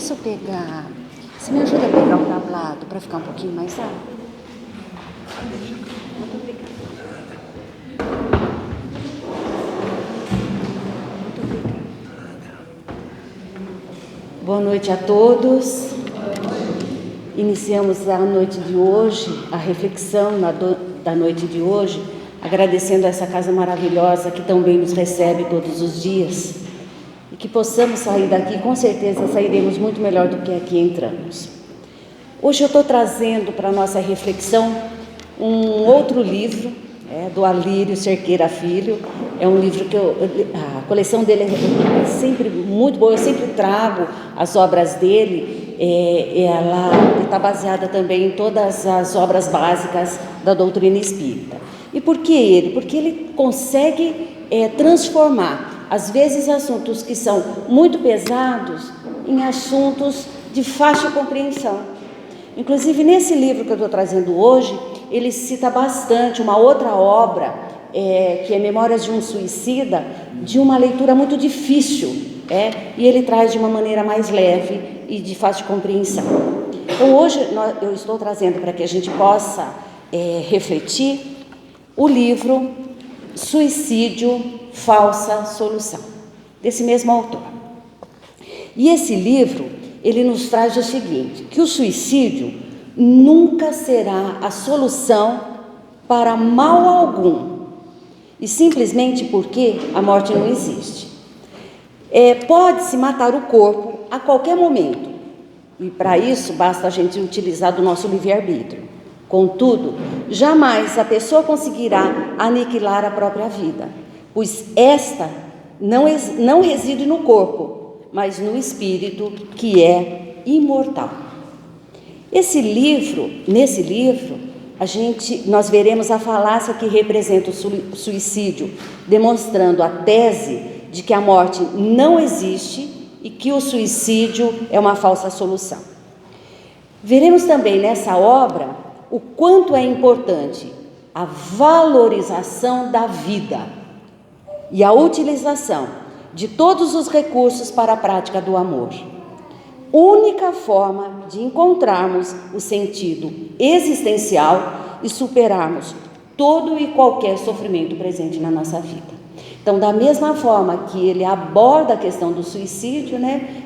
posso pegar... Você me ajuda a pegar o tablado para ficar um pouquinho mais alto? Muito obrigada. Muito obrigada. Boa noite a todos. Iniciamos a noite de hoje, a reflexão da noite de hoje, agradecendo a essa casa maravilhosa que tão bem nos recebe todos os dias. E que possamos sair daqui, com certeza sairemos muito melhor do que aqui entramos. Hoje eu estou trazendo para a nossa reflexão um outro livro, do Alírio Cerqueira Filho. É um livro que a coleção dele é sempre muito boa, eu sempre trago as obras dele. Ela está baseada também em todas as obras básicas da doutrina espírita. E por que ele? Porque ele consegue transformar, às vezes, assuntos que são muito pesados em assuntos de fácil compreensão. Inclusive, nesse livro que eu estou trazendo hoje, ele cita bastante uma outra obra, que é Memórias de um Suicida, de uma leitura muito difícil, e ele traz de uma maneira mais leve e de fácil compreensão. Então, hoje eu estou trazendo para que a gente possa refletir o livro Suicídio, Falsa Solução, desse mesmo autor. E esse livro, ele nos traz o seguinte, que o suicídio nunca será a solução para mal algum, e simplesmente porque a morte não existe. Pode-se matar o corpo a qualquer momento, e para isso basta a gente utilizar do nosso livre-arbítrio. Contudo, jamais a pessoa conseguirá aniquilar a própria vida, pois esta não reside no corpo, mas no espírito, que é imortal. Nesse livro, nós veremos a falácia que representa o suicídio, demonstrando a tese de que a morte não existe e que o suicídio é uma falsa solução. Veremos também nessa obra o quanto é importante a valorização da vida e a utilização de todos os recursos para a prática do amor. Única forma de encontrarmos o sentido existencial e superarmos todo e qualquer sofrimento presente na nossa vida. Então, da mesma forma que ele aborda a questão do suicídio,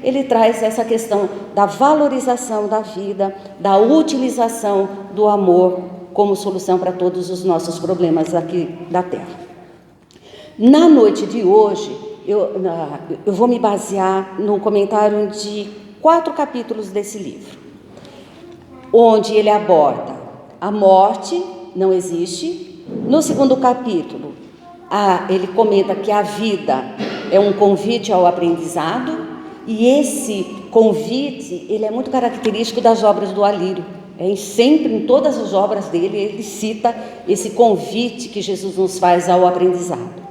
ele traz essa questão da valorização da vida, da utilização do amor como solução para todos os nossos problemas aqui da Terra. Na noite de hoje, eu vou me basear no comentário de 4 capítulos desse livro, onde ele aborda a morte, não existe. No segundo capítulo, ele comenta que a vida é um convite ao aprendizado, e esse convite, ele é muito característico das obras do Alírio. Sempre em todas as obras dele, ele cita esse convite que Jesus nos faz ao aprendizado.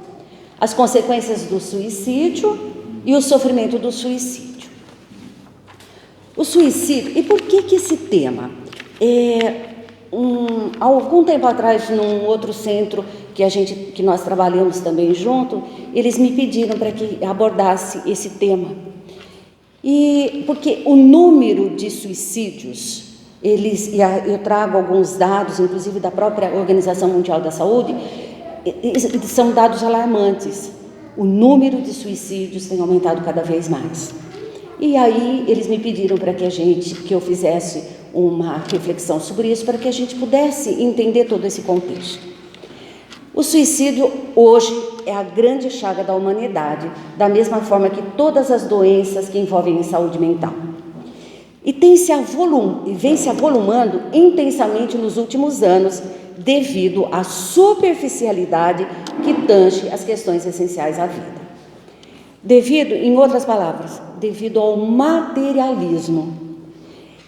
As consequências do suicídio e o sofrimento do suicídio. O suicídio, e por que esse tema? Algum tempo atrás, num outro centro que nós trabalhamos também junto, eles me pediram para que abordasse esse tema. E porque o número de suicídios, eu trago alguns dados, inclusive da própria Organização Mundial da Saúde, são dados alarmantes. O número de suicídios tem aumentado cada vez mais. E aí eles me pediram para que eu fizesse uma reflexão sobre isso, para que a gente pudesse entender todo esse contexto. O suicídio hoje é a grande chaga da humanidade, da mesma forma que todas as doenças que envolvem a saúde mental. E vem se avolumando intensamente nos últimos anos, devido à superficialidade que tange as questões essenciais à vida. Em outras palavras, devido ao materialismo.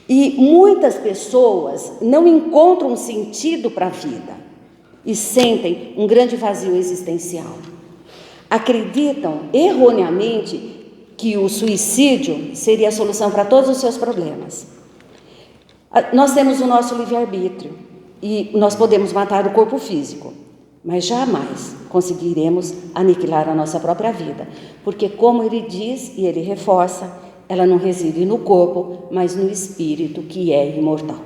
E muitas pessoas não encontram sentido para a vida e sentem um grande vazio existencial. Acreditam erroneamente que o suicídio seria a solução para todos os seus problemas. Nós temos o nosso livre-arbítrio e nós podemos matar o corpo físico, mas jamais conseguiremos aniquilar a nossa própria vida, porque, como ele diz e ele reforça, ela não reside no corpo, mas no espírito, que é imortal.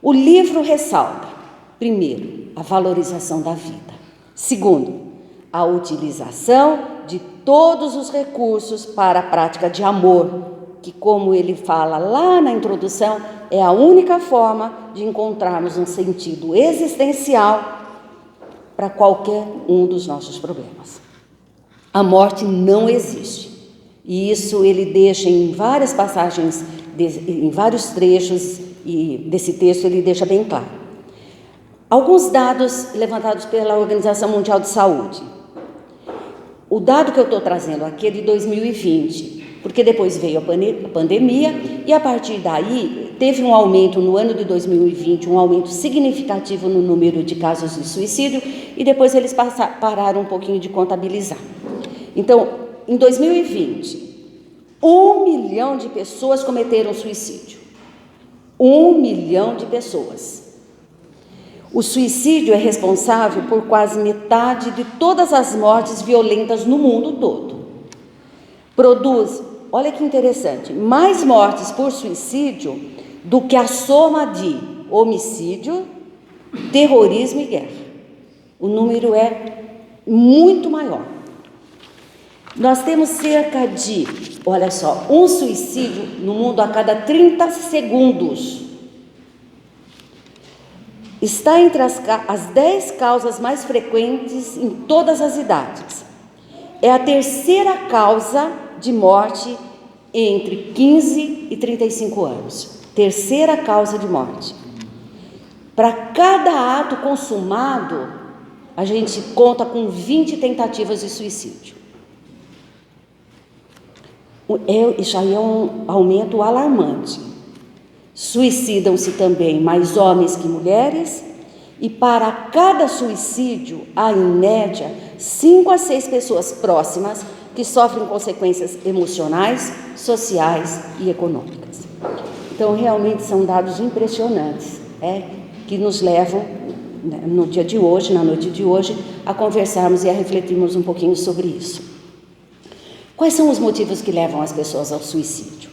O livro ressalta, primeiro, a valorização da vida. Segundo, a utilização de todos os recursos para a prática de amor, que, como ele fala lá na introdução, é a única forma de encontrarmos um sentido existencial para qualquer um dos nossos problemas. A morte não existe. E isso ele deixa em várias passagens, em vários trechos, e desse texto ele deixa bem claro. Alguns dados levantados pela Organização Mundial de Saúde. O dado que eu estou trazendo aqui é de 2020, porque depois veio a pandemia e a partir daí teve um aumento no ano de 2020, um aumento significativo no número de casos de suicídio e depois eles pararam um pouquinho de contabilizar. Então, em 2020, 1 milhão de pessoas cometeram suicídio. 1 milhão de pessoas. O suicídio é responsável por quase metade de todas as mortes violentas no mundo todo. Produz, olha que interessante, mais mortes por suicídio do que a soma de homicídio, terrorismo e guerra. O número é muito maior. Nós temos cerca de, olha só, um suicídio no mundo a cada 30 segundos. Está entre as 10 causas mais frequentes em todas as idades. É a terceira causa de morte entre 15 e 35 anos. Terceira causa de morte. Para cada ato consumado, a gente conta com 20 tentativas de suicídio. Isso aí é um aumento alarmante. Suicidam-se também mais homens que mulheres, e para cada suicídio há, em média, 5 a 6 pessoas próximas que sofrem consequências emocionais, sociais e econômicas. Então, realmente são dados impressionantes, que nos levam, no dia de hoje, na noite de hoje, a conversarmos e a refletirmos um pouquinho sobre isso. Quais são os motivos que levam as pessoas ao suicídio?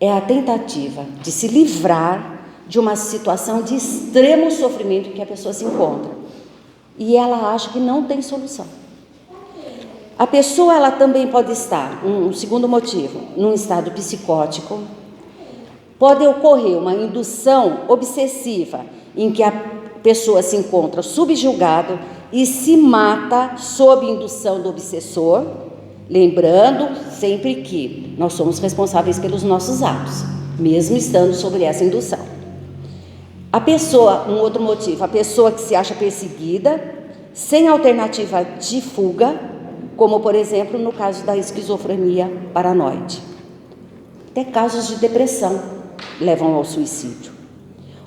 É a tentativa de se livrar de uma situação de extremo sofrimento em que a pessoa se encontra. E ela acha que não tem solução. A pessoa, ela também pode estar, um segundo motivo, num estado psicótico. Pode ocorrer uma indução obsessiva em que a pessoa se encontra subjugada e se mata sob indução do obsessor, lembrando sempre que nós somos responsáveis pelos nossos atos, mesmo estando sobre essa indução. A pessoa, um outro motivo, a pessoa que se acha perseguida, sem alternativa de fuga, como por exemplo no caso da esquizofrenia paranoide. Até casos de depressão levam ao suicídio.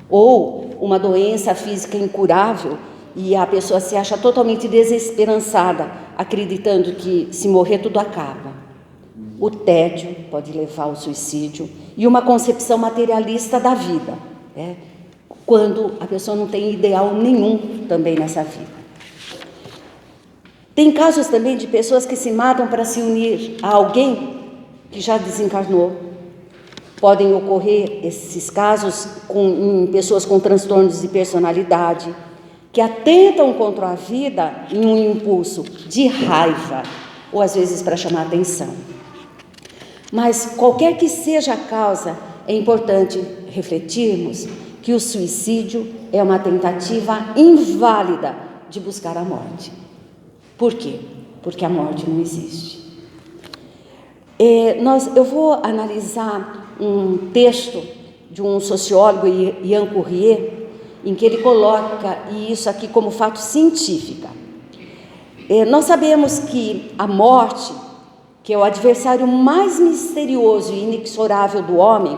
Ou uma doença física incurável e a pessoa se acha totalmente desesperançada, acreditando que se morrer tudo acaba. O tédio pode levar ao suicídio e uma concepção materialista da vida, quando a pessoa não tem ideal nenhum também nessa vida. Tem casos também de pessoas que se matam para se unir a alguém que já desencarnou. Podem ocorrer esses casos em pessoas com transtornos de personalidade, que atentam contra a vida em um impulso de raiva, ou às vezes para chamar atenção. Mas qualquer que seja a causa, é importante refletirmos que o suicídio é uma tentativa inválida de buscar a morte. Por quê? Porque a morte não existe. Eu vou analisar um texto de um sociólogo, Ian Currier, em que ele coloca isso aqui como fato científico. Nós sabemos que a morte, que é o adversário mais misterioso e inexorável do homem,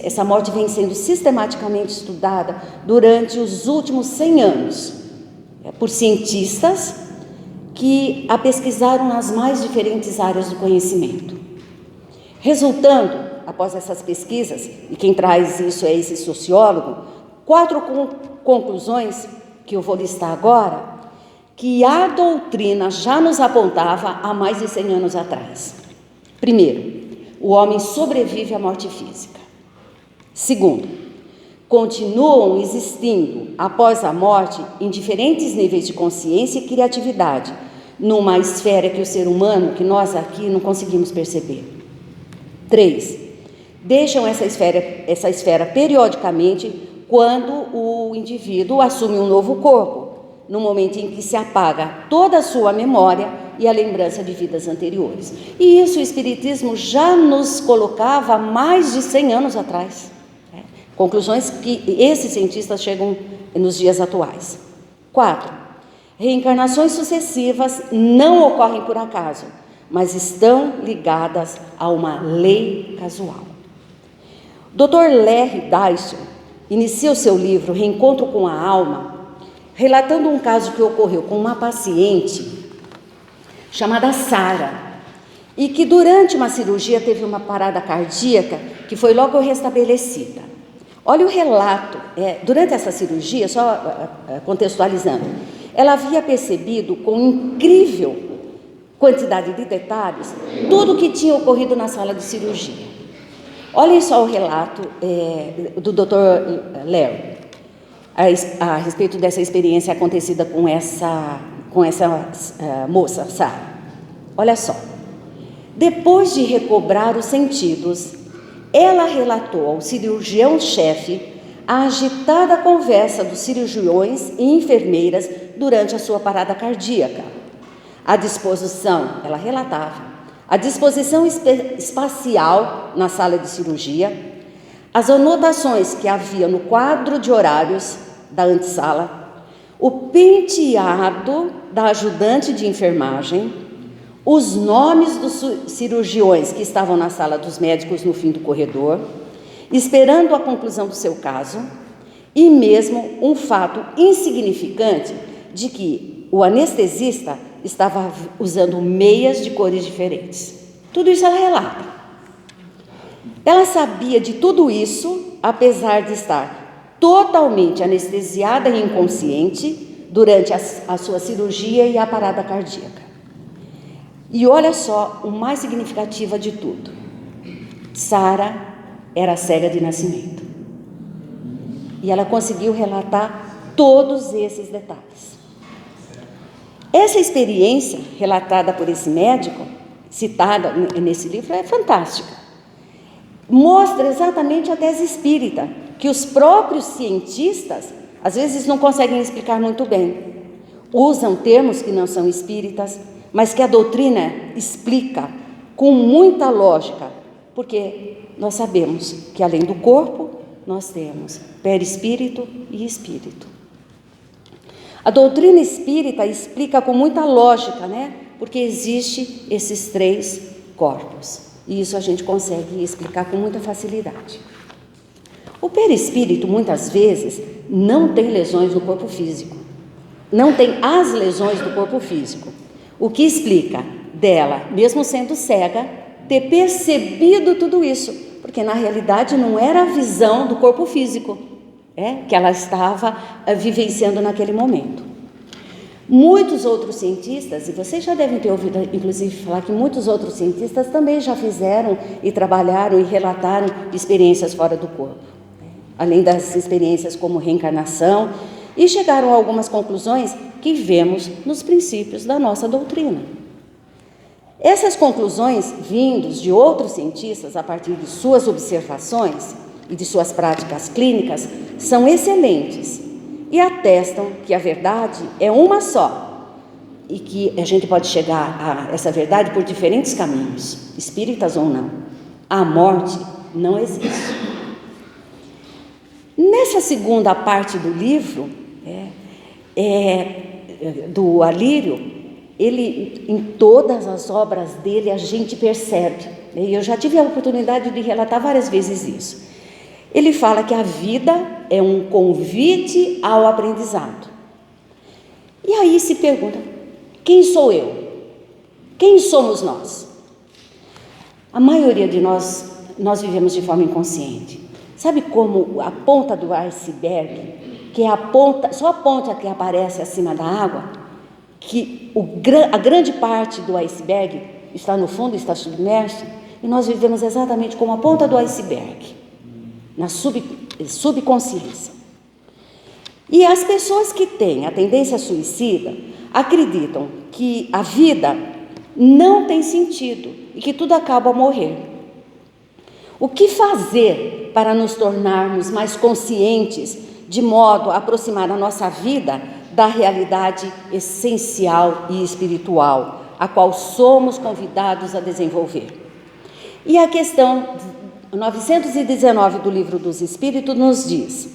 essa morte vem sendo sistematicamente estudada durante os últimos 100 anos, por cientistas que a pesquisaram nas mais diferentes áreas do conhecimento. Resultando, após essas pesquisas, e quem traz isso é esse sociólogo, 4 conclusões que eu vou listar agora, que a doutrina já nos apontava há mais de 100 anos atrás. Primeiro, o homem sobrevive à morte física. Segundo, continuam existindo, após a morte, em diferentes níveis de consciência e criatividade, numa esfera que o ser humano, que nós aqui não conseguimos perceber. 3. Deixam essa esfera periodicamente quando o indivíduo assume um novo corpo, no momento em que se apaga toda a sua memória e a lembrança de vidas anteriores. E isso o Espiritismo já nos colocava há mais de 100 anos atrás. Conclusões que esses cientistas chegam nos dias atuais. 4. Reencarnações sucessivas não ocorrem por acaso, mas estão ligadas a uma lei casual. Dr. Larry Dyson inicia o seu livro Reencontro com a Alma, relatando um caso que ocorreu com uma paciente chamada Sara, e que durante uma cirurgia teve uma parada cardíaca que foi logo restabelecida. Olha o relato, durante essa cirurgia, só contextualizando, ela havia percebido com incrível quantidade de detalhes tudo o que tinha ocorrido na sala de cirurgia. Olhem só o relato do Dr. Larry a respeito dessa experiência acontecida com essa moça, Sara. Olha só. Depois de recobrar os sentidos, ela relatou ao cirurgião-chefe a agitada conversa dos cirurgiões e enfermeiras durante a sua parada cardíaca. Ela relatava, a disposição espacial na sala de cirurgia, as anotações que havia no quadro de horários da antessala, o penteado da ajudante de enfermagem, os nomes dos cirurgiões que estavam na sala dos médicos no fim do corredor, esperando a conclusão do seu caso, e mesmo um fato insignificante de que o anestesista estava usando meias de cores diferentes. Tudo isso ela relata. Ela sabia de tudo isso, apesar de estar totalmente anestesiada e inconsciente durante a sua cirurgia e a parada cardíaca. E olha só o mais significativo de tudo. Sara era cega de nascimento. E ela conseguiu relatar todos esses detalhes. Essa experiência relatada por esse médico, citada nesse livro, é fantástica. Mostra exatamente a tese espírita, que os próprios cientistas, às vezes, não conseguem explicar muito bem. Usam termos que não são espíritas, mas que a doutrina explica com muita lógica, porque nós sabemos que além do corpo, nós temos perispírito e espírito. A doutrina espírita explica com muita lógica, porque existe esses 3 corpos, e isso a gente consegue explicar com muita facilidade. O perispírito, muitas vezes, não tem lesões no corpo físico, não tem as lesões do corpo físico, o que explica dela, mesmo sendo cega, ter percebido tudo isso, porque na realidade não era a visão do corpo físico que ela estava vivenciando naquele momento. Muitos outros cientistas, e vocês já devem ter ouvido inclusive falar que muitos outros cientistas também já fizeram e trabalharam e relataram experiências fora do corpo, além das experiências como reencarnação, e chegaram a algumas conclusões que vemos nos princípios da nossa doutrina. Essas conclusões, vindas de outros cientistas a partir de suas observações e de suas práticas clínicas, são excelentes e atestam que a verdade é uma só e que a gente pode chegar a essa verdade por diferentes caminhos, espíritas ou não. A morte não existe. Nessa segunda parte do livro, do Alírio, ele, em todas as obras dele, a gente percebe, e eu já tive a oportunidade de relatar várias vezes isso. Ele fala que a vida é um convite ao aprendizado. E aí se pergunta, quem sou eu? Quem somos nós? A maioria de nós vivemos de forma inconsciente. Sabe como a ponta do iceberg, que é só a ponta que aparece acima da água, que a grande parte do iceberg está no fundo, está submerso? e nós vivemos exatamente como a ponta do iceberg, na subconsciência. E as pessoas que têm a tendência suicida acreditam que a vida não tem sentido e que tudo acaba ao morrer. O que fazer para nos tornarmos mais conscientes, de modo a aproximar a nossa vida da realidade essencial e espiritual, a qual somos convidados a desenvolver? E a questão 919 do Livro dos Espíritos nos diz: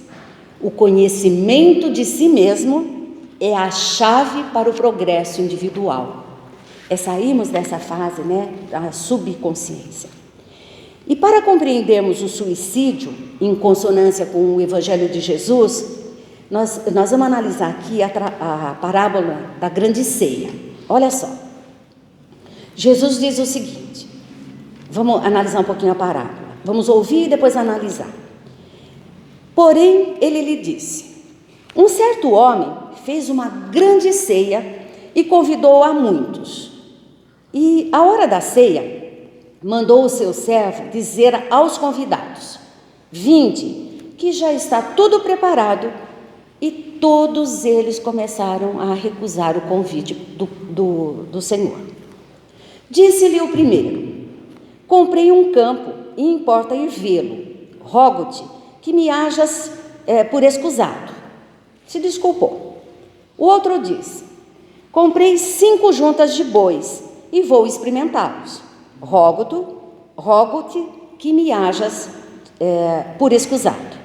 o conhecimento de si mesmo é a chave para o progresso individual. É sairmos dessa fase, da subconsciência. E para compreendermos o suicídio em consonância com o Evangelho de Jesus, nós vamos analisar aqui a parábola da grande ceia. Olha só, Jesus diz o seguinte, vamos analisar um pouquinho a parábola, vamos ouvir e depois analisar. Porém, ele lhe disse: um certo homem fez uma grande ceia e convidou a muitos. E à hora da ceia, mandou o seu servo dizer aos convidados: vinde, que já está tudo preparado. E todos eles começaram a recusar o convite do Senhor. Disse-lhe o primeiro: comprei um campo e importa ir vê-lo. Rogo-te que me hajas por escusado. Se desculpou. O outro disse: comprei 5 juntas de bois e vou experimentá-los. Rogo-te que me hajas por escusado.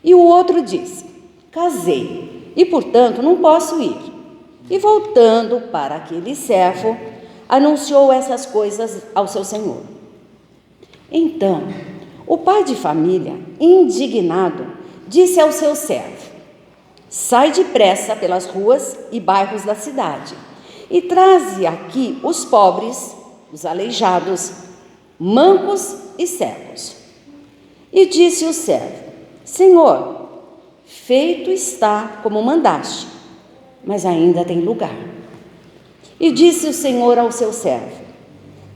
E o outro disse: casei e, portanto, não posso ir. E voltando para aquele servo, anunciou essas coisas ao seu senhor. Então, o pai de família, indignado, disse ao seu servo: sai depressa pelas ruas e bairros da cidade e traze aqui os pobres, os aleijados, mancos e cegos. E disse o servo: Senhor, feito está como mandaste, mas ainda tem lugar. E disse o Senhor ao seu servo: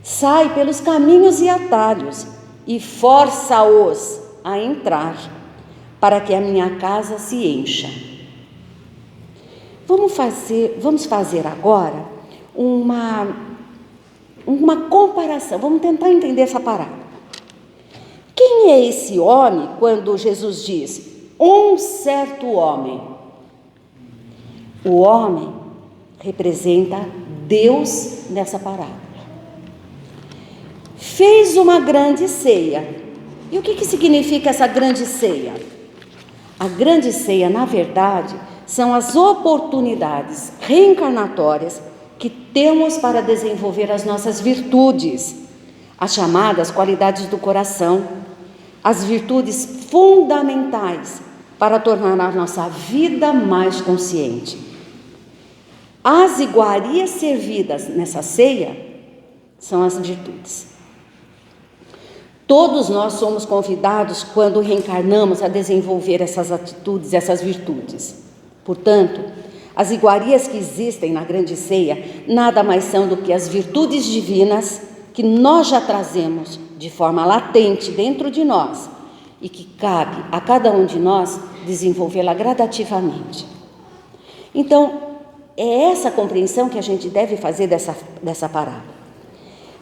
sai pelos caminhos e atalhos e força-os a entrar, para que a minha casa se encha. Vamos fazer agora uma comparação, vamos tentar entender essa parábola. Quem é esse homem quando Jesus diz, um certo homem? O homem representa Deus nessa parábola. Fez uma grande ceia. E o que significa essa grande ceia? A grande ceia, na verdade, são as oportunidades reencarnatórias que temos para desenvolver as nossas virtudes, as chamadas qualidades do coração, as virtudes fundamentais para tornar a nossa vida mais consciente. As iguarias servidas nessa ceia são as virtudes. Todos nós somos convidados, quando reencarnamos, a desenvolver essas atitudes, essas virtudes. Portanto, as iguarias que existem na grande ceia nada mais são do que as virtudes divinas que nós já trazemos de forma latente dentro de nós e que cabe a cada um de nós desenvolvê-la gradativamente. Então, é essa compreensão que a gente deve fazer dessa parábola.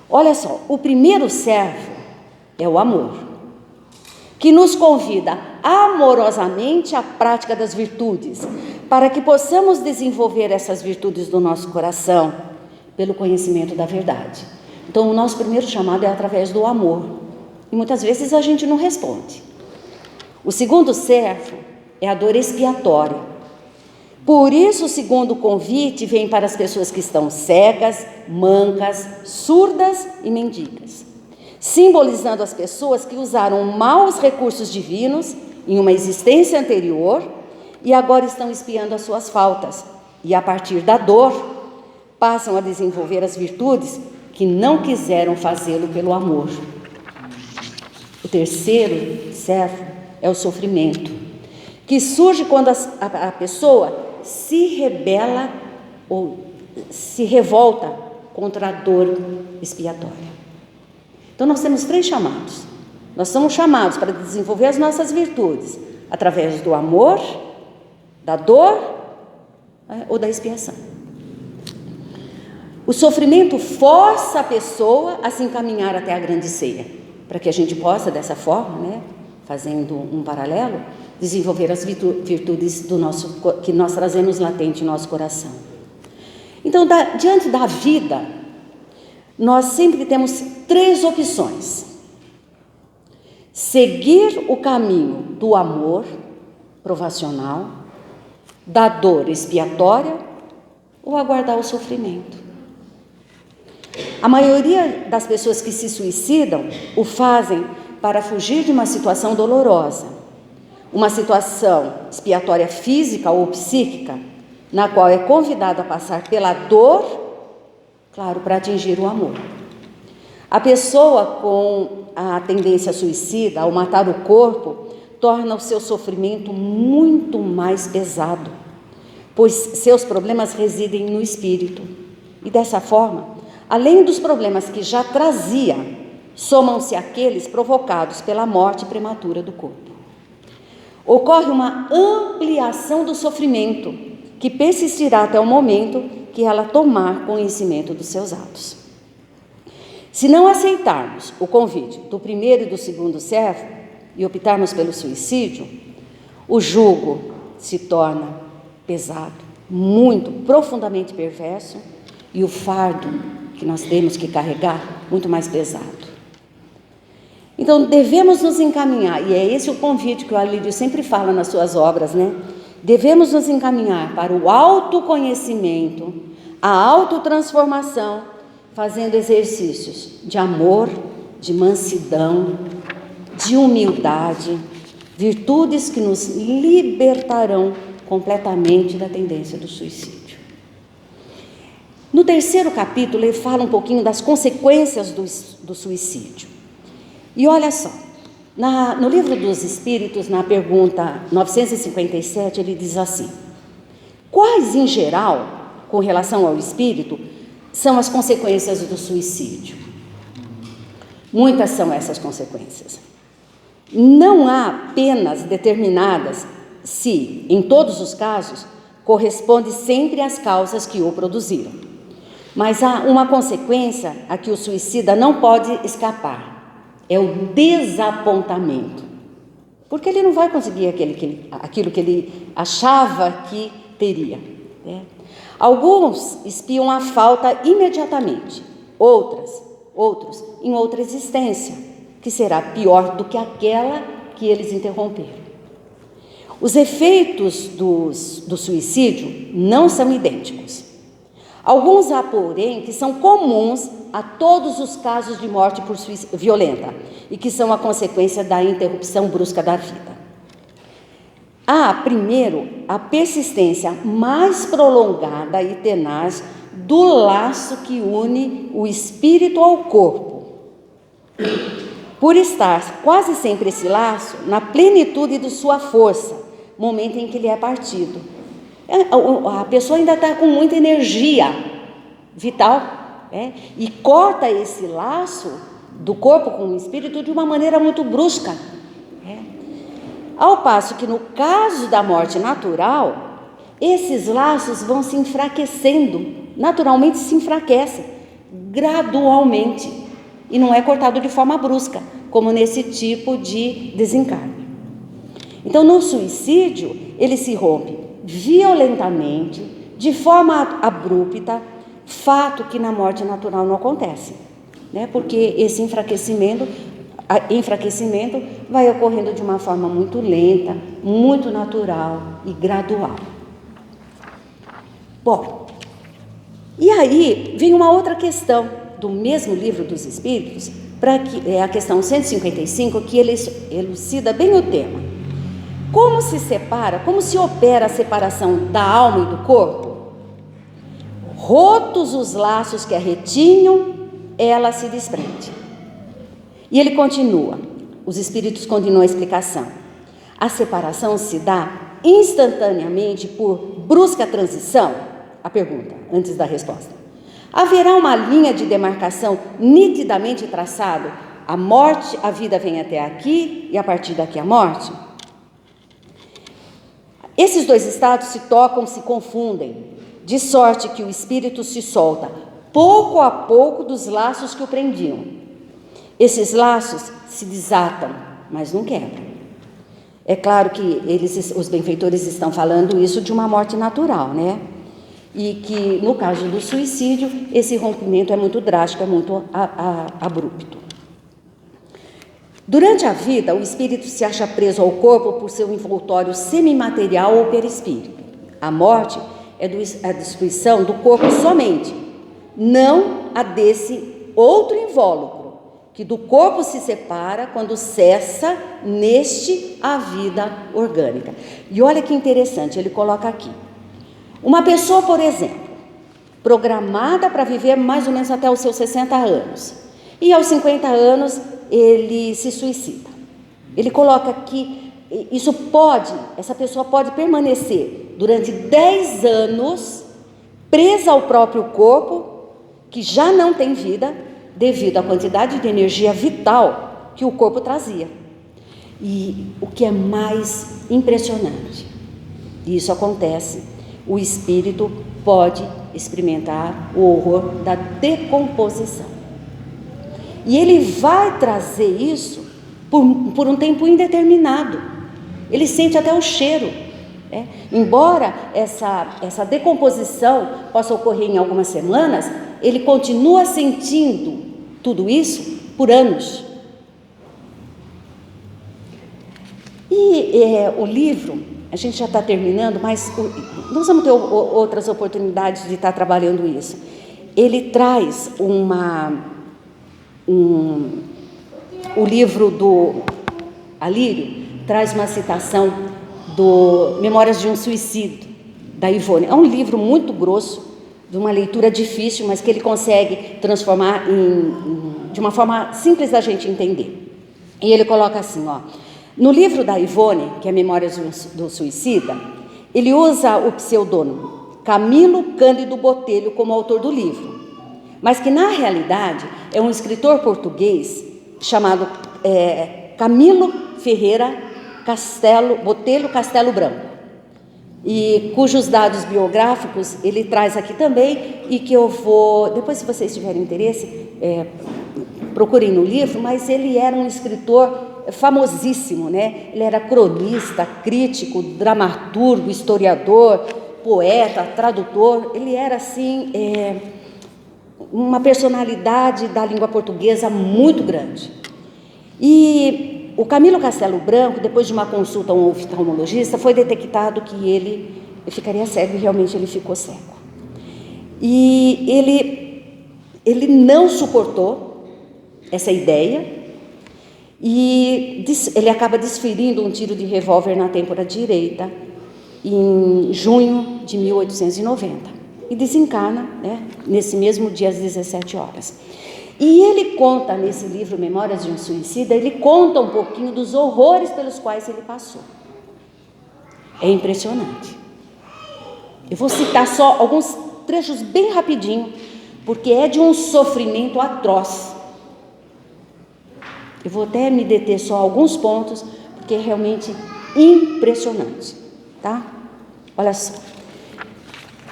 Olha só, o primeiro servo é o amor, que nos convida amorosamente à prática das virtudes, para que possamos desenvolver essas virtudes do nosso coração pelo conhecimento da verdade. Então, o nosso primeiro chamado é através do amor, e muitas vezes a gente não responde. O segundo servo é a dor expiatória. Por isso, o segundo convite vem para as pessoas que estão cegas, mancas, surdas e mendigas, simbolizando as pessoas que usaram mal os recursos divinos em uma existência anterior e agora estão expiando as suas faltas, e a partir da dor passam a desenvolver as virtudes que não quiseram fazê-lo pelo amor. O terceiro servo é o sofrimento, que surge quando a pessoa se rebela ou se revolta contra a dor expiatória. Então nós temos 3 chamados. Nós somos chamados para desenvolver as nossas virtudes através do amor, da dor, ou da expiação. O sofrimento força a pessoa a se encaminhar até a grande ceia, para que a gente possa, dessa forma, fazendo um paralelo, desenvolver as virtudes que nós trazemos latente em nosso coração. Então, diante da vida, nós sempre temos 3 opções: seguir o caminho do amor provacional, da dor expiatória, ou aguardar o sofrimento. A maioria das pessoas que se suicidam o fazem para fugir de uma situação dolorosa, uma situação expiatória física ou psíquica, na qual é convidado a passar pela dor, claro, para atingir o amor. A pessoa com a tendência suicida, ao matar o corpo, torna o seu sofrimento muito mais pesado, pois seus problemas residem no espírito. E dessa forma, além dos problemas que já trazia, somam-se aqueles provocados pela morte prematura do corpo. Ocorre uma ampliação do sofrimento, que persistirá até o momento que ela tomar conhecimento dos seus atos. Se não aceitarmos o convite do primeiro e do segundo servo e optarmos pelo suicídio, o jugo se torna pesado, muito, profundamente perverso, e o fardo que nós temos que carregar, muito mais pesado. Então, devemos nos encaminhar, e é esse o convite que o Alírio sempre fala nas suas obras, Devemos nos encaminhar para o autoconhecimento, a autotransformação, fazendo exercícios de amor, de mansidão, de humildade, virtudes que nos libertarão completamente da tendência do suicídio. No 3º capítulo, ele fala um pouquinho das consequências do suicídio. E olha só, no Livro dos Espíritos, na pergunta 957, ele diz assim: quais, em geral, com relação ao espírito, são as consequências do suicídio? Muitas são essas consequências. Não há penas determinadas se, em todos os casos, corresponde sempre às causas que o produziram. Mas há uma consequência a que o suicida não pode escapar: é o desapontamento, porque ele não vai conseguir aquilo que ele achava que teria. Alguns espiam a falta imediatamente, outros em outra existência, que será pior do que aquela que eles interromperam. Os efeitos do suicídio não são idênticos. Alguns há, porém, que são comuns a todos os casos de morte por suicídio violenta e que são a consequência da interrupção brusca da vida. Há, primeiro, a persistência mais prolongada e tenaz do laço que une o espírito ao corpo, por estar quase sempre esse laço na plenitude de sua força, momento em que ele é partido. A pessoa ainda está com muita energia vital, e corta esse laço do corpo com o espírito de uma maneira muito brusca. Ao passo que no caso da morte natural, esses laços vão se enfraquecendo, naturalmente se enfraquecem, gradualmente, e não é cortado de forma brusca, como nesse tipo de desencarne. Então, no suicídio, ele se rompe violentamente, de forma abrupta, fato que na morte natural não acontece, porque esse enfraquecimento vai ocorrendo de uma forma muito lenta, muito natural e gradual. Bom, e aí vem uma outra questão do mesmo Livro dos Espíritos, é a questão 155, que ele elucida bem o tema. Como se opera a separação da alma e do corpo? Rotos os laços que a retinham, ela se desprende. E ele continua, os espíritos continuam a explicação. A separação se dá instantaneamente por brusca transição? A pergunta, antes da resposta. Haverá uma linha de demarcação nitidamente traçada a morte, a vida vem até aqui e a partir daqui a morte. Esses dois estados se tocam, se confundem, de sorte que o espírito se solta pouco a pouco dos laços que o prendiam. Esses laços se desatam, mas não quebram. É claro que os benfeitores estão falando isso de uma morte natural, né? E que no caso do suicídio, esse rompimento é muito drástico, é muito abrupto. Durante a vida, o espírito se acha preso ao corpo por seu envoltório semimaterial ou perispírito. A morte é a destruição do corpo somente, não a desse outro invólucro, que do corpo se separa quando cessa neste a vida orgânica. E olha que interessante, ele coloca aqui. Uma pessoa, por exemplo, programada para viver mais ou menos até os seus 60 anos, e aos 50 anos ele se suicida. Ele coloca que essa pessoa pode permanecer durante 10 anos presa ao próprio corpo, que já não tem vida, devido à quantidade de energia vital que o corpo trazia. E o que é mais impressionante, e isso acontece, o espírito pode experimentar o horror da decomposição. E ele vai trazer isso por um tempo indeterminado. Ele sente até o cheiro. Embora essa decomposição possa ocorrer em algumas semanas, ele continua sentindo tudo isso por anos. E o livro, a gente já está terminando, mas nós vamos ter outras oportunidades de estar trabalhando isso. Ele traz o livro do Alírio, traz uma citação do Memórias de um Suicídio, da Ivone. É um livro muito grosso, de uma leitura difícil, mas que ele consegue transformar de uma forma simples da gente entender. E ele coloca assim, no livro da Ivone, que é Memórias do Suicida, ele usa o pseudônimo Camilo Cândido Botelho como autor do livro, mas que na realidade é um escritor português chamado Camilo Ferreira Botelho Castelo Branco, e cujos dados biográficos ele traz aqui também, e que eu vou, depois se vocês tiverem interesse, procurem no livro, mas ele era um escritor famosíssimo, né? Ele era cronista, crítico, dramaturgo, historiador, poeta, tradutor. Ele era assim uma personalidade da língua portuguesa muito grande. E o Camilo Castelo Branco, depois de uma consulta a um oftalmologista, foi detectado que ele ficaria cego, e realmente ele ficou cego. E ele não suportou essa ideia, e ele acaba desferindo um tiro de revólver na têmpora direita em junho de 1890 e desencarna, né, nesse mesmo dia às 17 horas. E ele conta nesse livro Memórias de um Suicida, ele conta um pouquinho dos horrores pelos quais ele passou. É impressionante. Eu vou citar só alguns trechos bem rapidinho, porque é de um sofrimento atroz. Eu vou até me deter só alguns pontos, porque é realmente impressionante, tá? Olha só.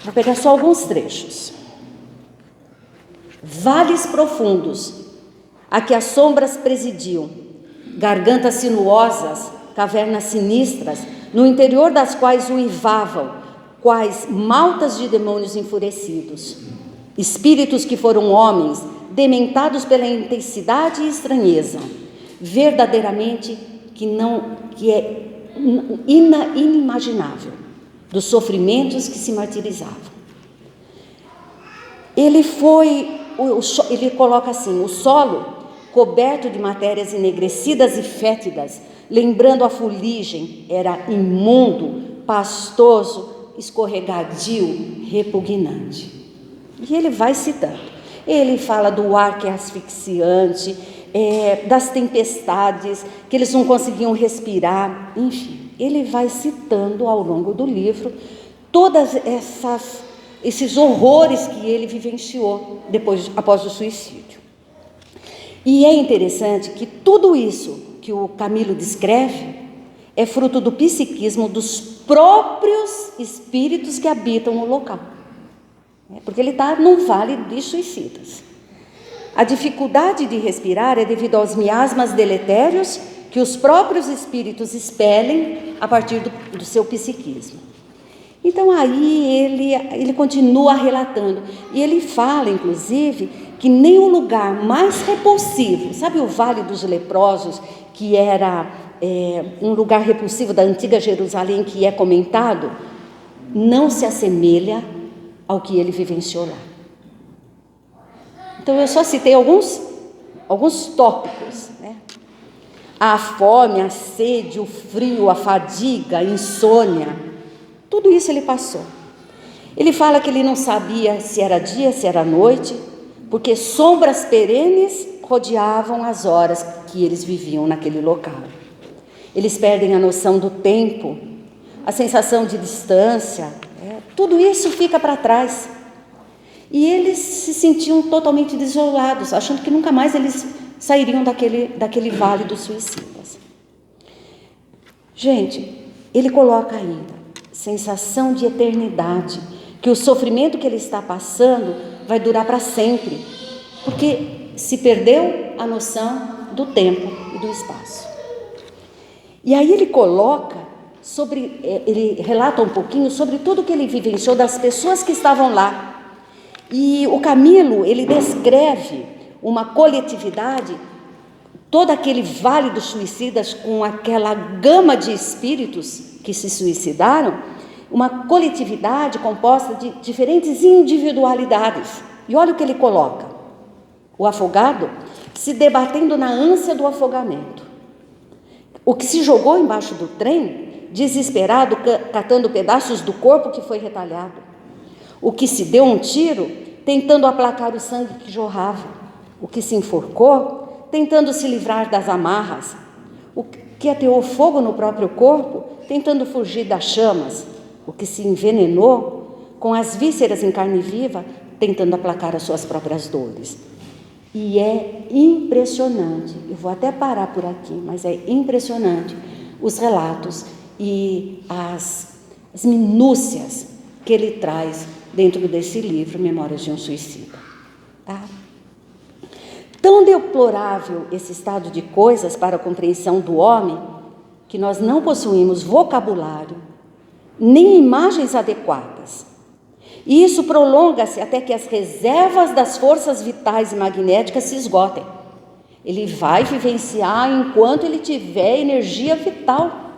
Vou pegar só alguns trechos. Vales profundos, a que as sombras presidiam, gargantas sinuosas, cavernas sinistras, no interior das quais uivavam, quais maltas de demônios enfurecidos, espíritos que foram homens, dementados pela intensidade e estranheza, verdadeiramente que é inimaginável, dos sofrimentos que se martirizavam. Ele coloca assim, o solo coberto de matérias enegrecidas e fétidas, lembrando a fuligem, era imundo, pastoso, escorregadio, repugnante. E ele vai citando. Ele fala do ar que é asfixiante, das tempestades, que eles não conseguiam respirar, enfim. Ele vai citando ao longo do livro todas esses horrores que ele vivenciou após o suicídio. E é interessante que tudo isso que o Camilo descreve é fruto do psiquismo dos próprios espíritos que habitam o local. Porque ele está num vale de suicidas. A dificuldade de respirar é devido aos miasmas deletérios que os próprios espíritos expelem a partir do seu psiquismo. Então aí ele continua relatando, e ele fala inclusive que nem o lugar mais repulsivo, sabe o Vale dos Leprosos, que era um lugar repulsivo da antiga Jerusalém, que é comentado, não se assemelha ao que ele vivenciou lá. Então eu só citei alguns tópicos, né? A fome, a sede, o frio, a fadiga, a insônia, tudo isso ele passou. Ele fala que ele não sabia se era dia, se era noite, porque sombras perenes rodeavam as horas que eles viviam naquele local. Eles perdem a noção do tempo, a sensação de distância, tudo isso fica para trás. E eles se sentiam totalmente desolados, achando que nunca mais eles sairiam daquele vale dos suicidas. Gente, ele coloca ainda sensação de eternidade, que o sofrimento que ele está passando vai durar para sempre, porque se perdeu a noção do tempo e do espaço. E aí ele coloca ele relata um pouquinho sobre tudo que ele vivenciou das pessoas que estavam lá. E o Camilo, ele descreve uma coletividade, todo aquele vale dos suicidas com aquela gama de espíritos que se suicidaram, uma coletividade composta de diferentes individualidades. E olha o que ele coloca: o afogado se debatendo na ânsia do afogamento, o que se jogou embaixo do trem, desesperado, catando pedaços do corpo que foi retalhado, o que se deu um tiro, tentando aplacar o sangue que jorrava, o que se enforcou, tentando se livrar das amarras, o que ateou fogo no próprio corpo, tentando fugir das chamas, o que se envenenou com as vísceras em carne viva, tentando aplacar as suas próprias dores. E é impressionante, eu vou até parar por aqui, mas é impressionante os relatos e as minúcias que ele traz dentro desse livro, Memórias de um Suicida. Tá? Tão deplorável esse estado de coisas para a compreensão do homem, que nós não possuímos vocabulário, nem imagens adequadas. E isso prolonga-se até que as reservas das forças vitais e magnéticas se esgotem. Ele vai vivenciar enquanto ele tiver energia vital,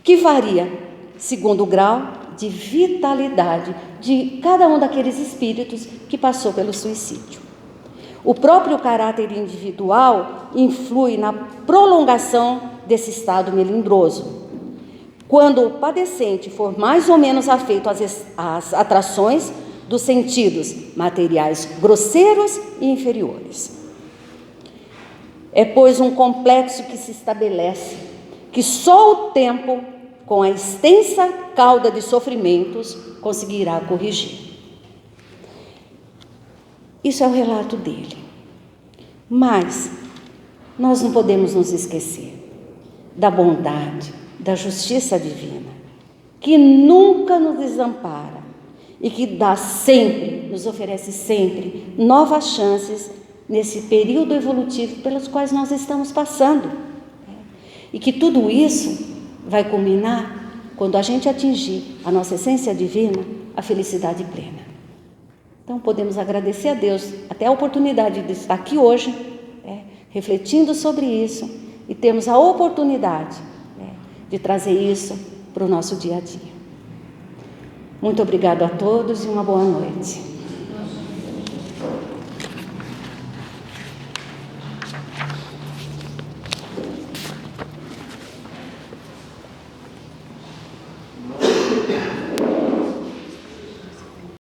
que varia segundo o grau de vitalidade de cada um daqueles espíritos que passou pelo suicídio. O próprio caráter individual influi na prolongação desse estado melindroso. Quando o padecente for mais ou menos afeito às atrações dos sentidos materiais grosseiros e inferiores. É, pois, um complexo que se estabelece, que só o tempo, com a extensa cauda de sofrimentos, conseguirá corrigir. Isso é o relato dele. Mas nós não podemos nos esquecer da bondade, da justiça divina, que nunca nos desampara e que nos oferece sempre novas chances nesse período evolutivo pelos quais nós estamos passando. E que tudo isso vai culminar quando a gente atingir a nossa essência divina, a felicidade plena. Então podemos agradecer a Deus até a oportunidade de estar aqui hoje, refletindo sobre isso, e termos a oportunidade de trazer isso para o nosso dia a dia. Muito obrigado a todos e uma boa noite.